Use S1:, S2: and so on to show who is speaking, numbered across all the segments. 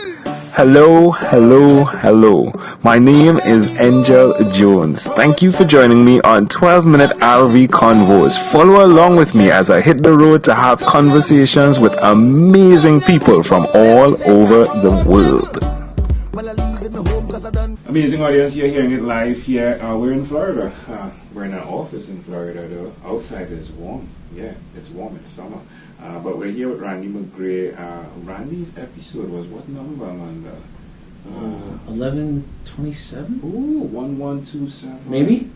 S1: Hello, hello, hello. My name is Angel Jones. Thank you for joining me on 12-minute RV Convos. Follow along with me as I hit the road to have conversations with amazing people from all over the world. Amazing audience, you're hearing it live here. We're in Florida. We're in our office in Florida though. Outside is warm. Yeah, it's warm, it's summer. But we're here with Randy Magray. Randy's episode was what number, Amanda?
S2: 1127?
S1: Ooh, 1127.
S2: Maybe?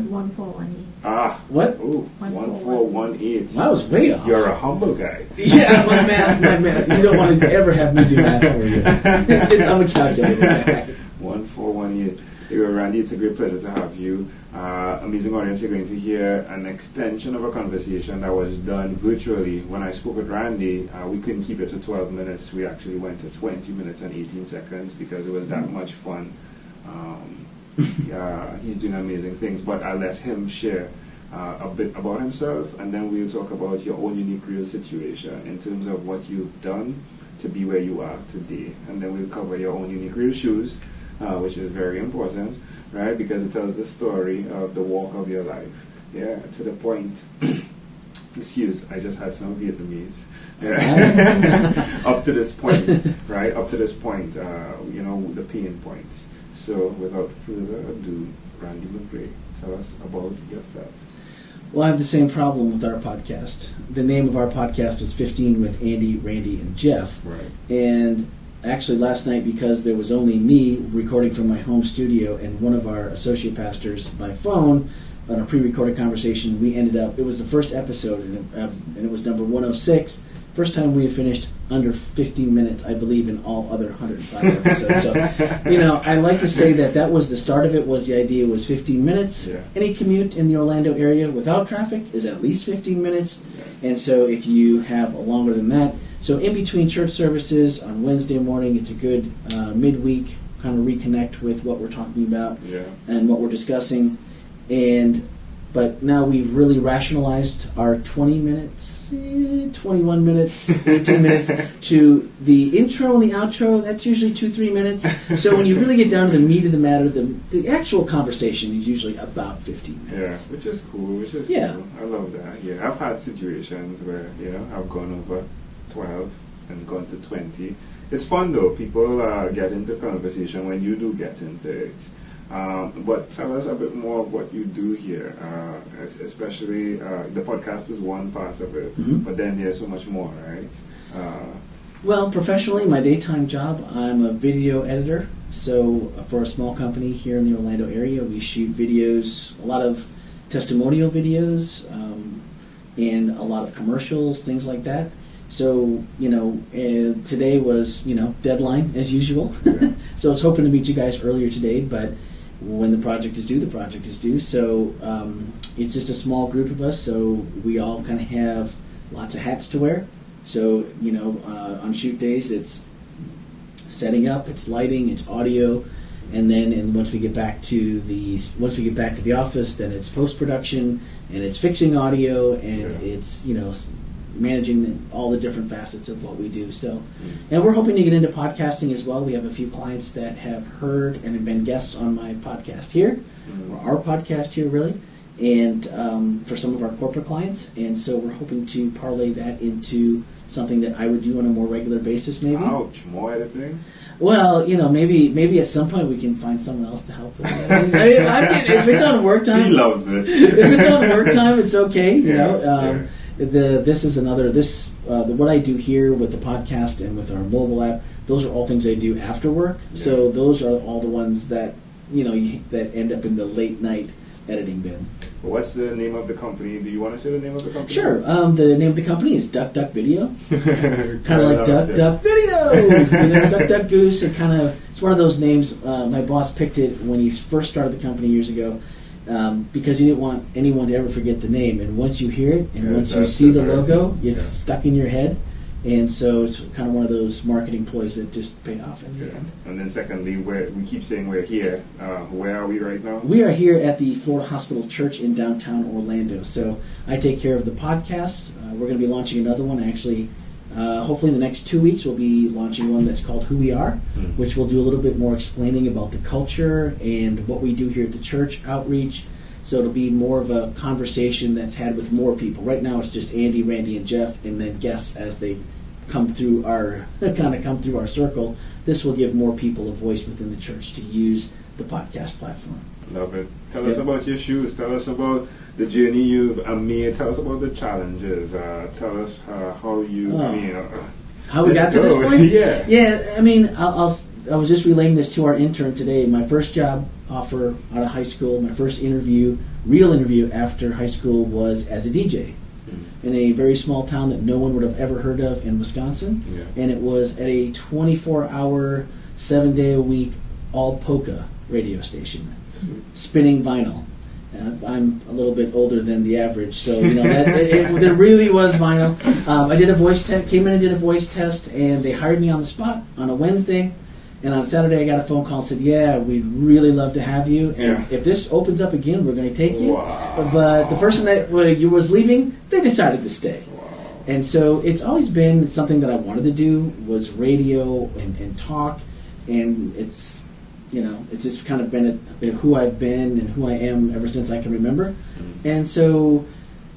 S3: 1418.
S2: What?
S1: Ooh, 1418.
S2: That was way off.
S1: You're a humble guy.
S2: Yeah, my math. You don't want to ever have me do math for you. I'm a calculator guy.
S1: 1418. Anyway, Randy, it's a great pleasure to have you. Amazing audience, you're going to hear an extension of a conversation that was done virtually. When I spoke with Randy, we couldn't keep it to 12 minutes. We actually went to 20 minutes and 18 seconds because it was that much fun. He's doing amazing things, but I'll let him share a bit about himself, and then we'll talk about your own unique real situation in terms of what you've done to be where you are today. And then we'll cover your own unique real shoes, which is very important, right? Because it tells the story of the walk of your life. Yeah, to the point. Excuse, I just had some Vietnamese. Yeah. Up to this point, right? Up to this point, the pain points. So, without further ado, Randy Magray, tell us about yourself.
S2: Well, I have the same problem with our podcast. The name of our podcast is 15 with Andy, Randy, and Jeff.
S1: Right.
S2: And actually last night, because there was only me recording from my home studio and one of our associate pastors by phone on a pre-recorded conversation, we ended up, it was the first episode, and it was number 106. First time we have finished under 15 minutes, I believe, in all other 105 episodes. So, I like to say that was the start of it, was the idea was 15 minutes.
S1: Yeah.
S2: Any commute in the Orlando area without traffic is at least 15 minutes. Yeah. And so if you have longer than that, so in between church services on Wednesday morning, it's a good midweek kind of reconnect with what we're talking about and what we're discussing. But now we've really rationalized our 20 minutes, 21 minutes, 18 minutes to the intro and the outro. That's usually 2-3 minutes. So when you really get down to the meat of the matter, the actual conversation is usually about 15 minutes.
S1: Yeah, which is cool.
S2: Yeah.
S1: Cool. I love that. Yeah, I've had situations where I've gone over 12 and gone to 20. It's fun though. People get into conversation when you do get into it. But tell us a bit more of what you do here, especially the podcast is one part of it, but then there's so much more, right?
S2: Well, professionally, my daytime job, I'm a video editor. So for a small company here in the Orlando area, we shoot videos, a lot of testimonial videos, and a lot of commercials, things like that. So, today was, deadline as usual. Yeah. So I was hoping to meet you guys earlier today, but when the project is due, the project is due. So it's just a small group of us, so we all kind of have lots of hats to wear. So, on shoot days, it's setting up, it's lighting, it's audio, and then once we get back to the office, then it's post-production, and it's fixing audio, and it's, managing all the different facets of what we do. So, and we're hoping to get into podcasting as well. We have a few clients that have heard and have been guests on my podcast here, or our podcast here, really, and for some of our corporate clients. And so we're hoping to parlay that into something that I would do on a more regular basis, maybe.
S1: Ouch, more editing?
S2: Well, maybe at some point we can find someone else to help with it. I mean, if it's on work time,
S1: he loves it.
S2: If it's on work time, it's okay. What I do here with the podcast and with our mobile app, those are all things I do after work. Yeah. So those are all the ones that that end up in the late night editing bin.
S1: Well, what's the name of the company? Do you want to say the name of the company?
S2: Sure. The name of the company is Duck Duck Video. Kind of like Duck Duck Video. Duck Duck Goose. It's one of those names. My boss picked it when he first started the company years ago. Because he didn't want anyone to ever forget the name. And once you hear it, and once you see the logo, it's stuck in your head. And so it's kind of one of those marketing ploys that just paid off in the end.
S1: And then secondly, we keep saying we're here. Where are we right now?
S2: We are here at the Florida Hospital Church in downtown Orlando. So I take care of the podcasts. We're going to be launching another one. I actually Hopefully in the next 2 weeks we'll be launching one that's called Who We Are, which will do a little bit more explaining about the culture and what we do here at the church, outreach. So it'll be more of a conversation that's had with more people. Right now it's just Andy, Randy, and Jeff, and then guests as they come through our circle. This will give more people a voice within the church to use the podcast platform.
S1: Love it. Tell us about your shoes. Tell us about the journey you've made. Tell us about the challenges. Tell us how you.
S2: How we got to this point?
S1: Yeah.
S2: Yeah. I mean, I was just relaying this to our intern today. My first job offer out of high school, my first real interview after high school was as a DJ in a very small town that no one would have ever heard of in Wisconsin. Yeah. And it was at a 24-hour, 7-day-a-week, all polka radio station, spinning vinyl. I'm a little bit older than the average, so there really was vinyl. I did a voice test, came in and did a voice test, and they hired me on the spot on a Wednesday. And on Saturday, I got a phone call and said, "Yeah, we'd really love to have you. And if this opens up again, we're going to take you." Wow. But the person that was leaving, they decided to stay. Wow. And so it's always been something that I wanted to do, was radio and talk, and it's just kind of been who I've been and who I am ever since I can remember. Mm-hmm. And so,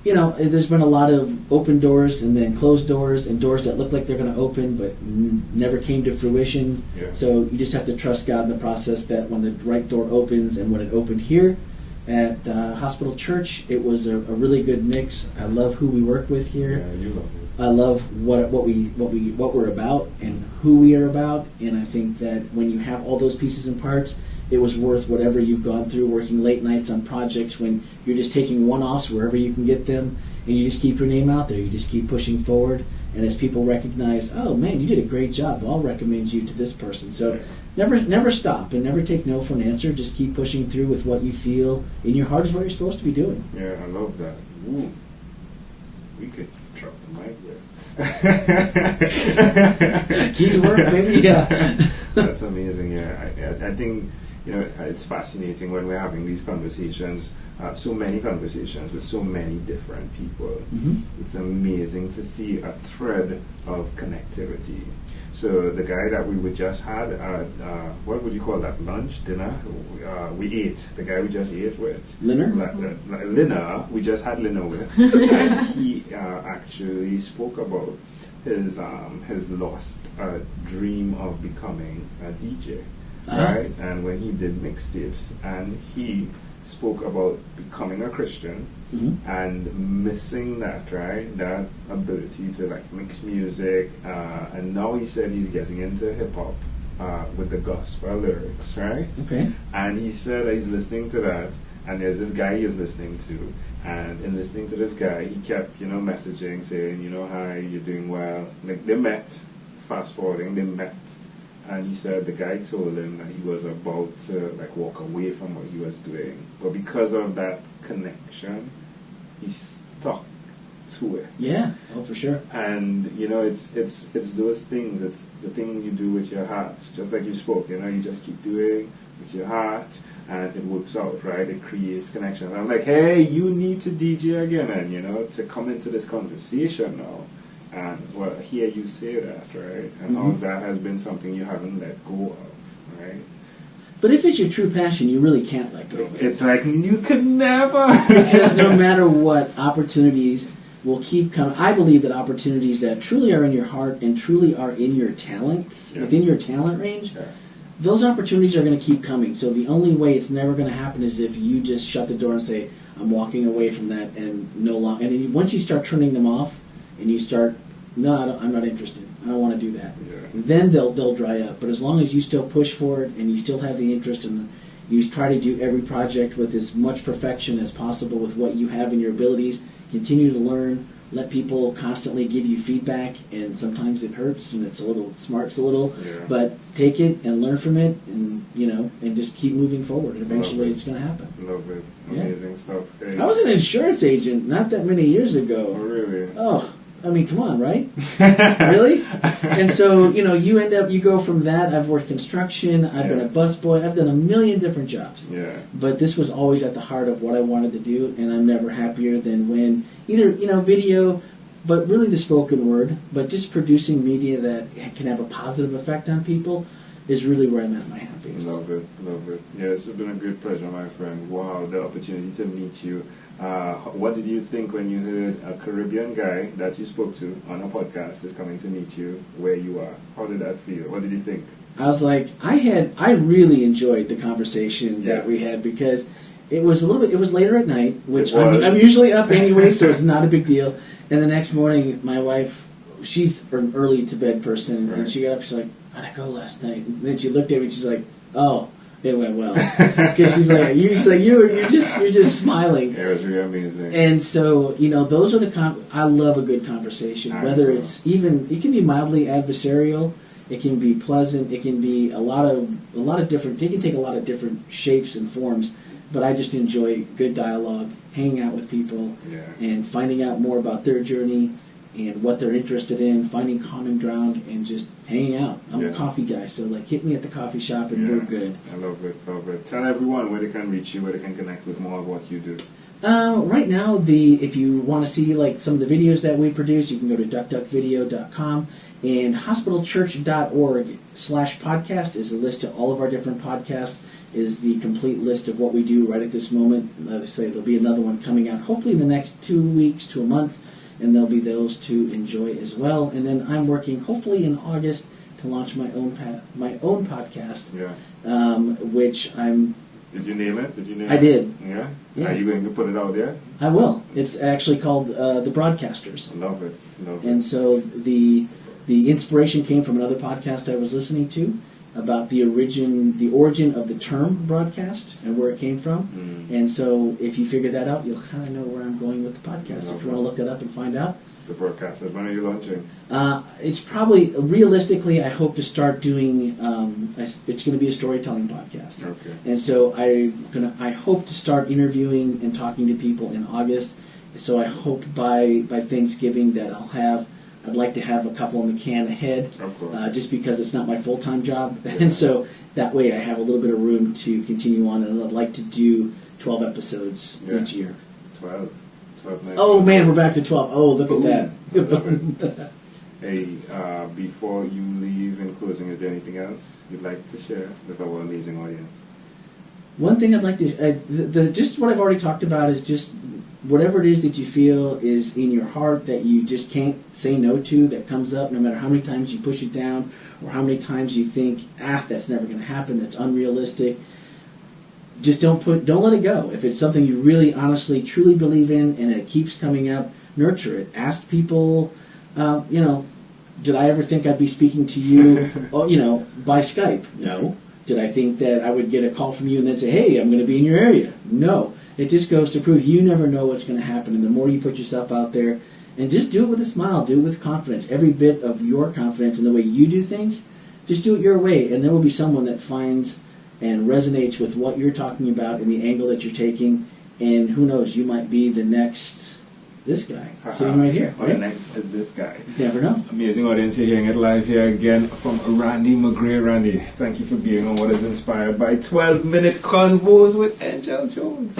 S2: there's been a lot of open doors and then closed doors and doors that look like they're going to open but never came to fruition. Yeah. So you just have to trust God in the process that when the right door opens, and when it opened here at Hospital Church, it was a really good mix. I love who we work with here.
S1: Yeah, you love it.
S2: I love what we're about and who we are about, and I think that when you have all those pieces and parts, it was worth whatever you've gone through, working late nights on projects when you're just taking one-offs wherever you can get them, and you just keep your name out there. You just keep pushing forward, and as people recognize, oh man, you did a great job, I'll recommend you to this person. So never stop and never take no for an answer. Just keep pushing through with what you feel in your heart is what you're supposed to be doing.
S1: Yeah, I love that. Ooh. We could drop the mic there.
S2: Keys work, maybe. Yeah.
S1: That's amazing. Yeah, I think it's fascinating when we're having these conversations, so many conversations with so many different people. Mm-hmm. It's amazing to see a thread of connectivity. So the guy that we just had, what would you call that, lunch, dinner? We ate, the guy we just ate with. Linner, we just had Linner with. And he actually spoke about his lost dream of becoming a DJ, right? And when he did mixtapes, and he spoke about becoming a Christian, mm-hmm. and missing that, right? That ability to mix music, and now he said he's getting into hip hop with the gospel lyrics, right?
S2: Okay.
S1: And he said he's listening to that, and there's this guy he's listening to, and in listening to this guy, he kept messaging, saying, hi, you're doing well. They met. Fast forwarding, they met. And he said the guy told him that he was about to walk away from what he was doing, but because of that connection, he stuck to it.
S2: Yeah, oh for sure.
S1: And it's those things. It's the thing you do with your heart, just like you spoke. You just keep doing with your heart, and it works out, right? It creates connection. And I'm like, hey, you need to DJ again, and to come into this conversation now. And I hear you say that, right? And how that has been something you haven't let go of, right?
S2: But if it's your true passion, you really can't let go of it.
S1: It's like you could never.
S2: Because no matter what, opportunities will keep coming. I believe that opportunities that truly are in your heart and truly are in your talent, within your talent range, those opportunities are going to keep coming. So the only way it's never going to happen is if you just shut the door and say, I'm walking away from that and no longer. And then once you start turning them off, and you start, no, I'm not interested. I don't want to do that. Yeah. Then they'll dry up. But as long as you still push for it and you still have the interest and you try to do every project with as much perfection as possible with what you have in your abilities, continue to learn, let people constantly give you feedback, and sometimes it hurts and it's a little, smarts a little, but take it and learn from it and, and just keep moving forward. And eventually it's going to happen.
S1: Love it. Amazing stuff. Hey.
S2: I was an insurance agent not that many years ago.
S1: Oh, really?
S2: Oh, I mean, come on, right? Really? And so, you go from that. I've worked construction. I've been a busboy. I've done a million different jobs.
S1: Yeah.
S2: But this was always at the heart of what I wanted to do, and I'm never happier than when either, video, but really the spoken word. But just producing media that can have a positive effect on people is really where I'm at my happiest.
S1: Love it, love it. Yeah, it's been a great pleasure, my friend. Wow, the opportunity to meet you. What did you think when you heard a Caribbean guy that you spoke to on a podcast is coming to meet you where you are? How did that feel? What did you think?
S2: I was like, I really enjoyed the conversation that
S1: Yes.
S2: we had because it was it was later at night, which
S1: It was.
S2: I'm usually up anyway, so it's not a big deal. And the next morning, my wife, she's an early to bed person,
S1: Right.
S2: and she got up, she's like, how'd I go last night? And then she looked at me and she's like, oh, it went well. Because she's like, you're just smiling.
S1: Yeah, it was really amazing.
S2: And so, those are I love a good conversation,
S1: I
S2: whether
S1: as
S2: it's it can be mildly adversarial, it can be pleasant, it can be a lot of different, it can take a lot of different shapes and forms, but I just enjoy good dialogue, hanging out with people,
S1: Yeah.
S2: and finding out more about their journey and what they're interested in, finding common ground, and just hanging out. I'm
S1: Yeah.
S2: a coffee guy, so hit me at the coffee shop and we're good.
S1: I love it, love it. Tell everyone where they can reach you, where they can connect with more of what you do.
S2: Right now, if you want to see some of the videos that we produce, you can go to duckduckvideo.com, and hospitalchurch.org/podcast is a list of all of our different podcasts, is the complete list of what we do right at this moment. Like I say, there'll be another one coming out hopefully in the next 2 weeks to a month, and there'll be those to enjoy as well. And then I'm working hopefully in August to launch my own podcast,
S1: Yeah.
S2: which
S1: Did you name it?
S2: I did.
S1: Yeah?
S2: Yeah.
S1: Are you going to put it out there?
S2: I will. It's actually called The Broadcasters.
S1: Love it, love it.
S2: And so the inspiration came from another podcast I was listening to about the origin of the term broadcast and where it came from.
S1: Mm.
S2: And so if you figure that out, you'll kind of know where I'm going with the podcast. If you want to look that up and find out.
S1: The broadcasters, when are you launching?
S2: It's probably, realistically, I hope to start doing, it's going to be a storytelling podcast.
S1: Okay.
S2: And so I hope to start interviewing and talking to people in August. So I hope by Thanksgiving that I'd like to have a couple in the can ahead,
S1: Of course.
S2: just because it's not my full-time job. And so that way I have a little bit of room to continue on, and I'd like to do 12 episodes
S1: Yeah.
S2: each year.
S1: 12 nights.
S2: Oh man, we're back to 12. Oh, look
S1: Boom.
S2: at
S1: I
S2: that.
S1: love it. Hey, before you leave in closing, is there anything else you'd like to share with our amazing audience?
S2: One thing I'd like to, just what I've already talked about is just whatever it is that you feel is in your heart that you just can't say no to, that comes up no matter how many times you push it down or how many times you think, that's never going to happen, that's unrealistic. Just don't let it go. If it's something you really, honestly, truly believe in and it keeps coming up, nurture it. Ask people, did I ever think I'd be speaking to you, by Skype? No. Did I think that I would get a call from you and then say, hey, I'm going to be in your area? No. It just goes to prove you never know what's going to happen. And the more you put yourself out there, and just do it with a smile, do it with confidence. Every bit of your confidence in the way you do things, just do it your way. And there will be someone that finds and resonates with what you're talking about and the angle that you're taking. And who knows, you might be the next, this guy, sitting right here.
S1: Or the next is this guy.
S2: You never know.
S1: Amazing audience, you're hearing it live here again from Randy Magray. Randy, thank you for being on what is inspired by 12-minute convos with Angel Jones.